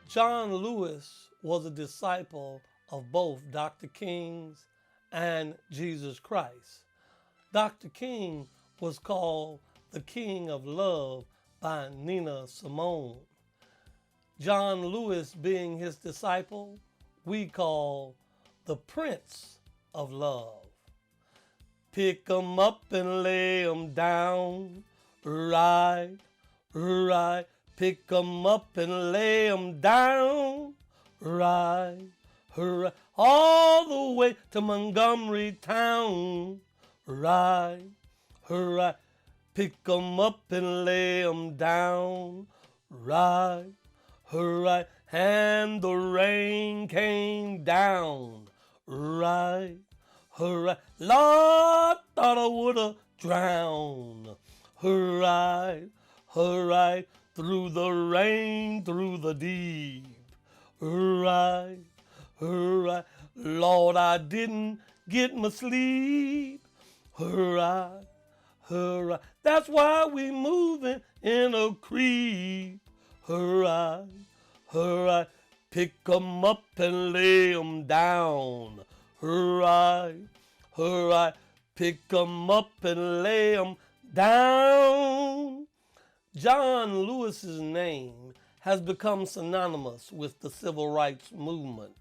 John Lewis was a disciple of both Dr. King's and Jesus Christ. Dr. King was called the King of Love by Nina Simone. John Lewis, being his disciple, we call the Prince of Love. Pick 'em up and lay 'em down, right, right. Pick 'em up and lay 'em down, right, right. All the way to Montgomery town, right, right. Pick 'em up and lay 'em down, right, right. And the rain came down, right, right. Lord, thought I woulda drowned, right, right. Through the rain, through the deep, right, right. Lord, I didn't get my sleep, right, right. That's why we moving in a creep, right, right. Pick 'em up and lay 'em down, right, right. Pick 'em up and lay 'em down. John Lewis's name has become synonymous with the civil rights movement.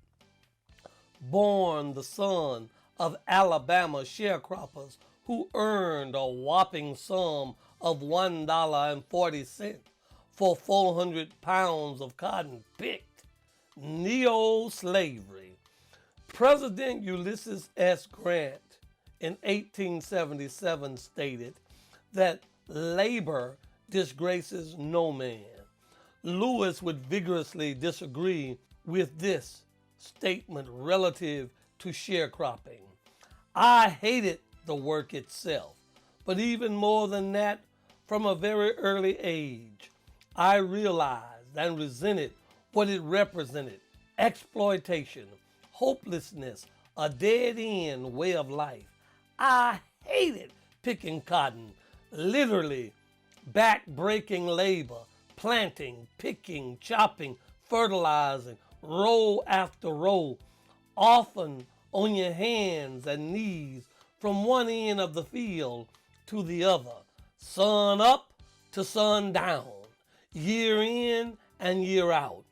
Born the son of Alabama sharecroppers who earned a whopping sum of $1.40 for 400 pounds of cotton picked, neo-slavery. President Ulysses S. Grant in 1877 stated that labor disgraces no man. Lewis would vigorously disagree with this statement relative to sharecropping. I hated the work itself, but even more than that, from a very early age, I realized and resented what it represented: exploitation, hopelessness, a dead-end way of life. I hated picking cotton, literally back-breaking labor, planting, picking, chopping, fertilizing, row after row, often on your hands and knees from one end of the field to the other, sun up to sun down, year in and year out.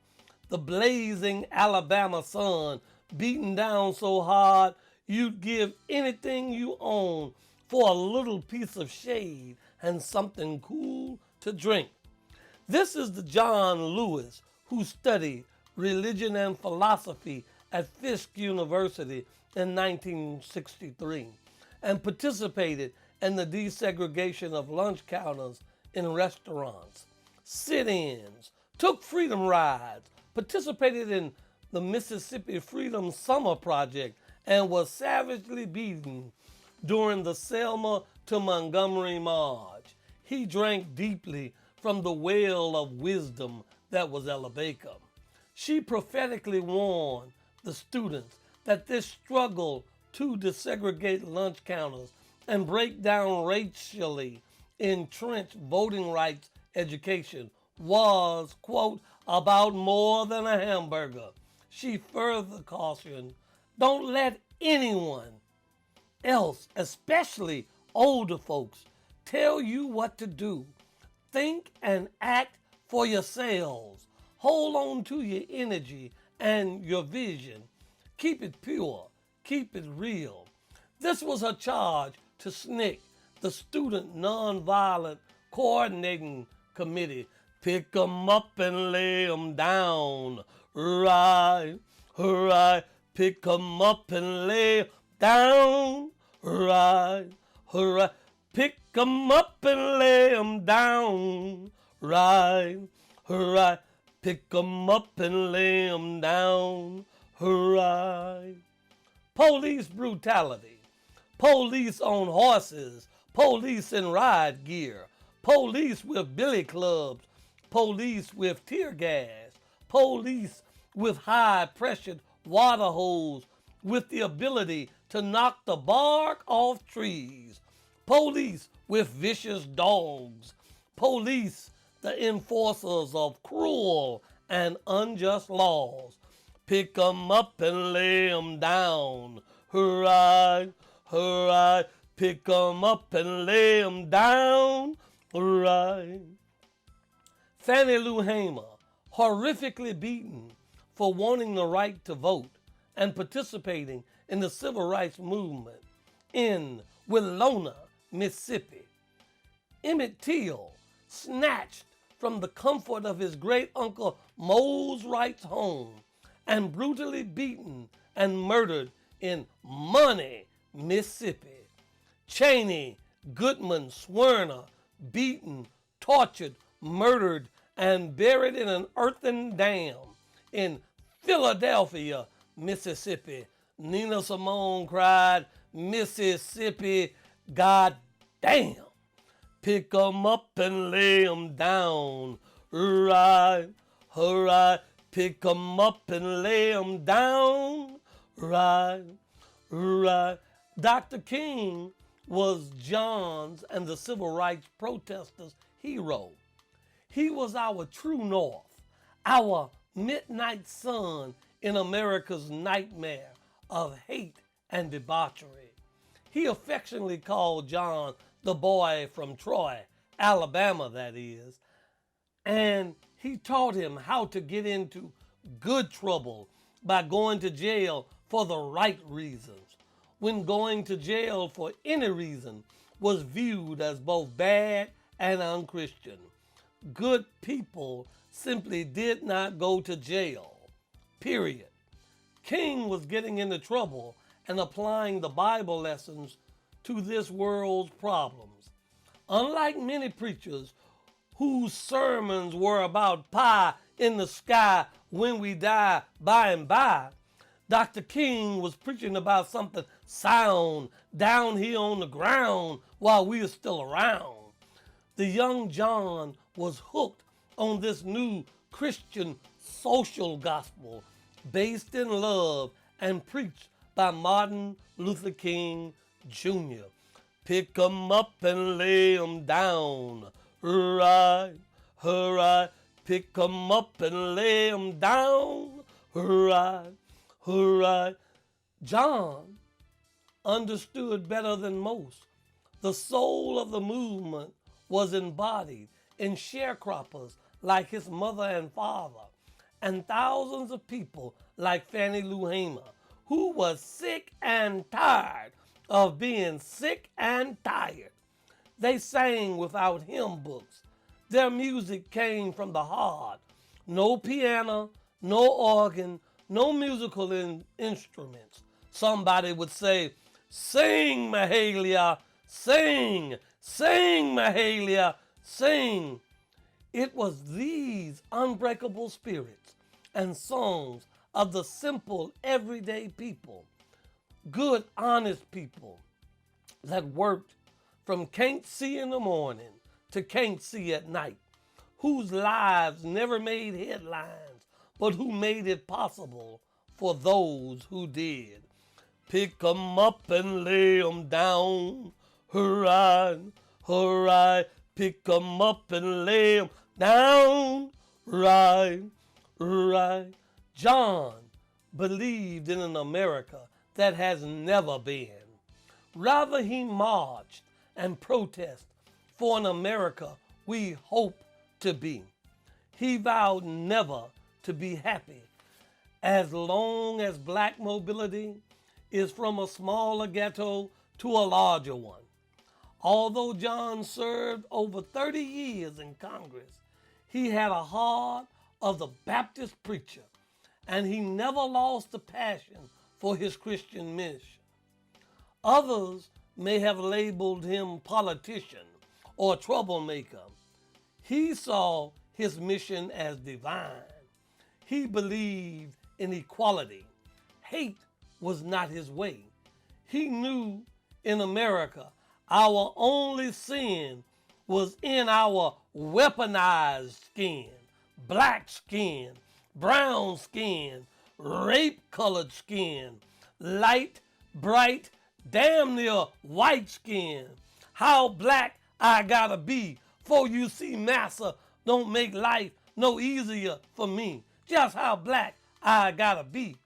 The blazing Alabama sun beating down so hard you'd give anything you own for a little piece of shade and something cool to drink. This is the John Lewis who studied religion and philosophy at Fisk University in 1963 and participated in the desegregation of lunch counters in restaurants, sit-ins, took freedom rides, participated in the Mississippi Freedom Summer Project, and was savagely beaten during the Selma to Montgomery March. He drank deeply from the well of wisdom that was Ella Baker. She prophetically warned the students that this struggle to desegregate lunch counters and break down racially entrenched voting rights education was, quote, about more than a hamburger. She further cautioned, don't let anyone else, especially older folks, tell you what to do. Think and act for yourselves. Hold on to your energy and your vision. Keep it pure. Keep it real. This was her charge to SNCC, the Student Nonviolent Coordinating Committee. Pick 'em up and lay 'em down. Right, right. Pick 'em up and lay 'em down. Right, right. Pick 'em up and lay 'em down. Right, right. Pick 'em up and lay 'em down. Right. Police brutality. Police on horses. Police in riot gear. Police with billy clubs. Police with tear gas. Police with high-pressured water hose with the ability to knock the bark off trees. Police with vicious dogs. Police, the enforcers of cruel and unjust laws. Pick 'em up and lay 'em down. Hurrah, hurrah, pick 'em up and lay 'em down. Hurrah. Fannie Lou Hamer, horrifically beaten for wanting the right to vote and participating in the civil rights movement in Winona, Mississippi. Emmett Till, snatched from the comfort of his great uncle Mose Wright's home and brutally beaten and murdered in Money, Mississippi. Cheney, Goodman, Swerner, beaten, tortured, murdered, and buried in an earthen dam in Philadelphia, Mississippi. Nina Simone cried, Mississippi, God damn. Pick 'em up and lay 'em down. Right, hurrah, pick 'em up and lay 'em down. Right, right. Dr. King was John's and the civil rights protesters' hero. He was our true north, our midnight sun in America's nightmare of hate and debauchery. He affectionately called John the boy from Troy, Alabama, that is, and he taught him how to get into good trouble by going to jail for the right reasons, when going to jail for any reason was viewed as both bad and unchristian. Good people simply did not go to jail, period. King was getting into trouble and applying the Bible lessons to this world's problems. Unlike many preachers whose sermons were about pie in the sky when we die by and by, Dr. King was preaching about something sound down here on the ground while we are still around. The young John was hooked on this new Christian social gospel based in love and preached by Martin Luther King Jr. Pick 'em up and lay 'em down. Right, hurrah, pick 'em up and lay 'em down. Hurrah, hurrah. John understood better than most. The soul of the movement was embodied in sharecroppers like his mother and father, and thousands of people like Fannie Lou Hamer, who was sick and tired of being sick and tired. They sang without hymn books. Their music came from the heart. No piano, no organ, no musical instruments. Somebody would say, sing, Mahalia, sing, sing, Mahalia, sing. It was these unbreakable spirits and songs of the simple, everyday people, good, honest people that worked from can't see in the morning to can't see at night, whose lives never made headlines, but who made it possible for those who did. Pick 'em up and lay 'em down. Hurrah, hurrah, pick 'em up and lay 'em down. Right, right. John believed in an America that has never been. Rather, he marched and protested for an America we hope to be. He vowed never to be happy as long as black mobility is from a smaller ghetto to a larger one. Although John served over 30 years in Congress, he had a heart of the Baptist preacher, and he never lost the passion for his Christian mission. Others may have labeled him politician or troublemaker. He saw his mission as divine. He believed in equality. Hate was not his way. He knew in America our only sin was in our weaponized skin, black skin, brown skin, rape-colored skin, light, bright, damn near white skin. How black I gotta be, for you see massa don't make life no easier for me. just how black I gotta be.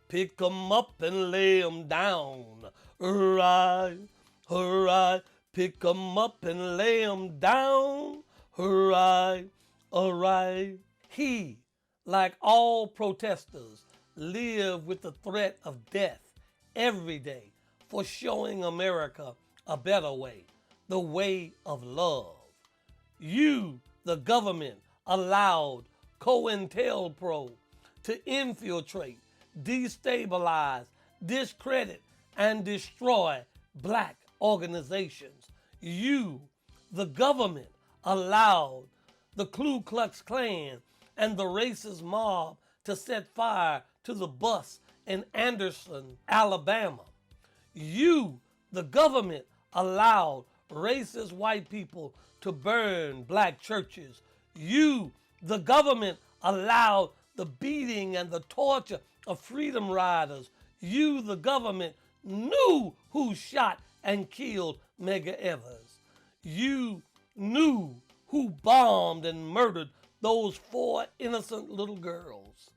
Pick 'em up and lay 'em down. Right, alright. Pick 'em up and lay 'em down. Right, alright. He, like all protesters, lived with the threat of death every day for showing America a better way, the way of love. You, the government, allowed COINTELPRO to infiltrate, destabilize, discredit, and destroy black organizations. You, the government, allowed the Ku Klux Klan and the racist mob to set fire to the bus in Anderson, Alabama. You, the government, allowed racist white people to burn black churches. You, the government, allowed the beating and the torture of freedom riders. You, the government, knew who shot and killed Medgar Evers. You knew who bombed and murdered those 4 innocent little girls.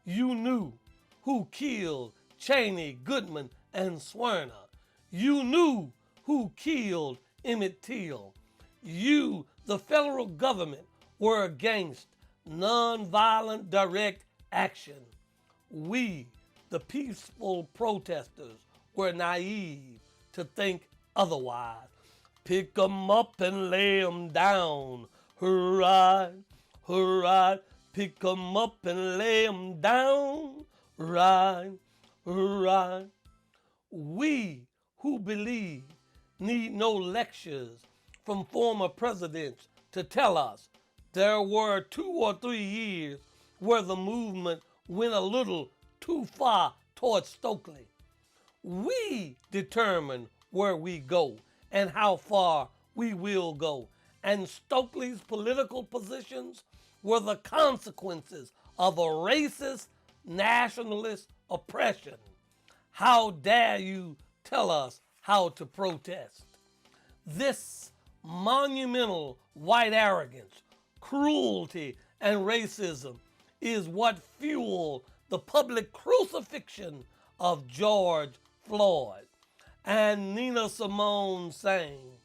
You knew who killed Cheney, Goodman, and Swerner. You knew who killed Emmett Till. You, the federal government, were against nonviolent direct action. We, the peaceful protesters, were naive to think otherwise. Pick 'em up and lay 'em down. Right, right. Pick 'em up and lay 'em down. Right, right. We who believe need no lectures from former presidents to tell us there were 2 or 3 years where the movement went a little too far towards Stokely. We determine where we go and how far we will go. And Stokely's political positions were the consequences of a racist, nationalist oppression. How dare you tell us how to protest? This monumental white arrogance, cruelty, and racism is what fueled the public crucifixion of George Floyd. And Nina Simone sang,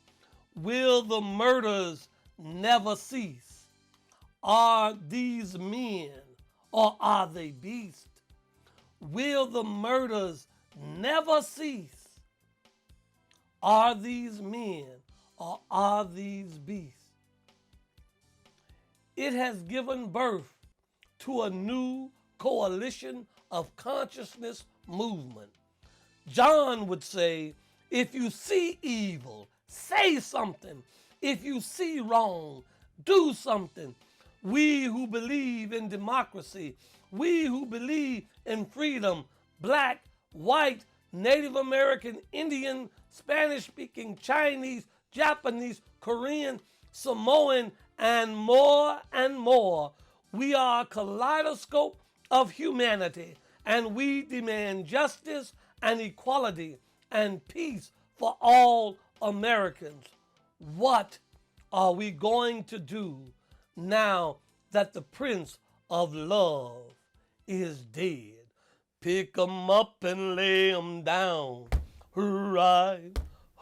"Will the murders never cease? Are these men or are they beasts? Will the murders never cease? Are these men or are these beasts?" It has given birth to a new coalition of consciousness movement. John would say, if you see evil, say something. If you see wrong, do something. We who believe in democracy, we who believe in freedom, black, white, Native American, Indian, Spanish-speaking, Chinese, Japanese, Korean, Samoan, and more, we are a kaleidoscope of humanity, and we demand justice and equality and peace for all Americans. What are we going to do now that the Prince of Love is dead? Pick 'em up and lay 'em down. Right,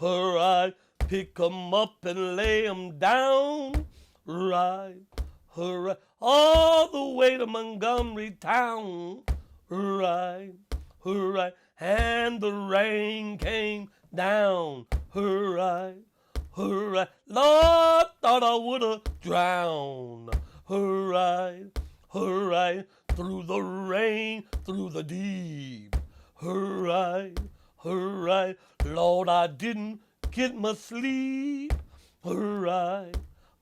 right. Pick 'em up and lay 'em down. Right, right. All the way to Montgomery town. Right, right. And the rain came down. Right, right. Lord, thought I would have drowned. Right, right. Through the rain, through the deep. Right, right. Lord, I didn't get my sleep. Right,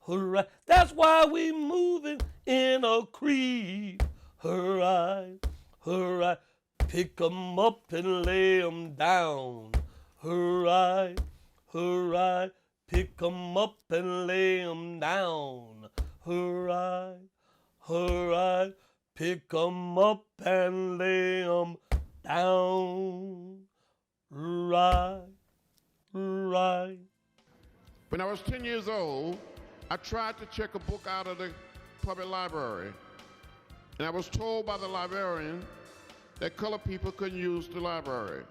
right. That's why we moving in a creep. Right, right. Pick 'em up and lay 'em down. Right, right. Pick 'em up and lay 'em down. Right, right. Pick 'em up and lay 'em down. Right, right. When I was 10 years old, I tried to check a book out of the public library. and I was told by the librarian that colored people couldn't use the library.